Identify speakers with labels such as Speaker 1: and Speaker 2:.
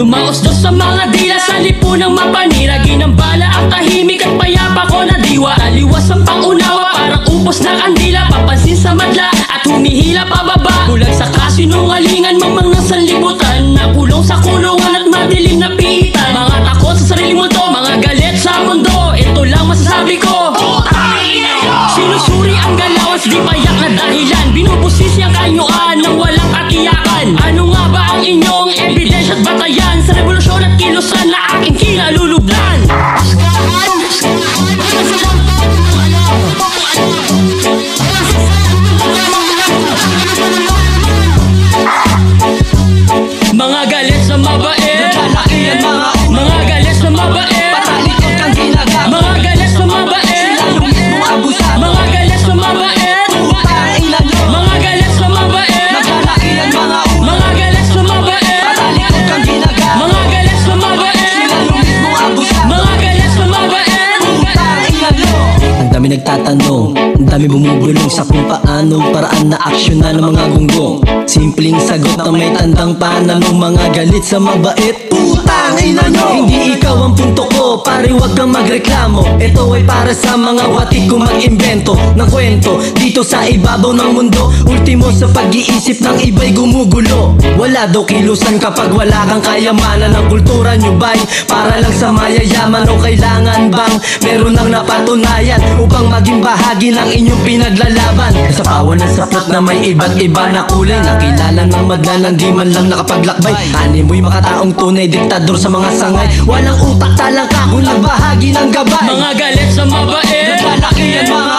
Speaker 1: Lumaos dos sa mga dila sa lipunang mapanira. Ginambala ang tahimik at payapa ko na diwa. Aliwas ang pangunawa, parang upos na kandila. Papansin sa madla at humihila pababa. Bulag sa kasinungalingan, mamang ng sanlibutan. Nakulong sa kulungan at madilim na pitan. Mga takot sa sarili mo to, mga galit sa mundo. Ito lang masasabi ko, sinusuri ang galawas, di payak na dahilan. Binubusisi ang kanyuan ng walang katiyakan. Ano nga ba ang inyong ebidensya at batayan sa revolusyon at kilusan na aking kinalulublan? Mga galit sa mabait, mga galit sa mabait,
Speaker 2: patalikod kang ginagawa.
Speaker 1: mga galit sa mabait,
Speaker 2: Sila yung mismong abusado.
Speaker 1: mga galit sa mabait,
Speaker 2: Putang ina nyo,
Speaker 1: mga galit sa mabait,
Speaker 2: naglalaki ang mga ulo.
Speaker 1: mga galit sa mabait,
Speaker 2: Patalikod kang ginagawa.
Speaker 1: mga galit sa mabait,
Speaker 2: Sila yung mismong abusado.
Speaker 1: mga galit sa mabait.
Speaker 2: Putang ina nyo.
Speaker 3: Ang dami nagtatanong, ang dami bumubulong sa kung paano paraan na aksyon na ng mga gunggong. Simpleng sagot na may tandang panalong, mga galit sa mabait.
Speaker 2: Putang ina nyo.
Speaker 3: Hindi ikaw ang punto ko, pare wag kang magreklamo. Ito ay para sa mga watik kung mag-imbento ng kwento dito sa ibabaw ng mundo. Ultimo sa pag-iisip ng iba'y gumugulo. Wala daw kilusan kapag wala kang kayamanan. Ang kultura nyo ba'y para lang sa mayayaman? O kailangan bang meron nang napatunayan upang maging bahagi ng inyong pinaglalaban? Sa pawan ng saplot na may iba't iba na kulay, nakilala ng madla ng di man lang nakapaglakbay. Ani mo'y makataong tunay, diktador sa mga sangay. Walang utak, talang ka kung nagbahagi ng gabay.
Speaker 1: Mga galit sa mabait,
Speaker 2: Naglalaki ang mga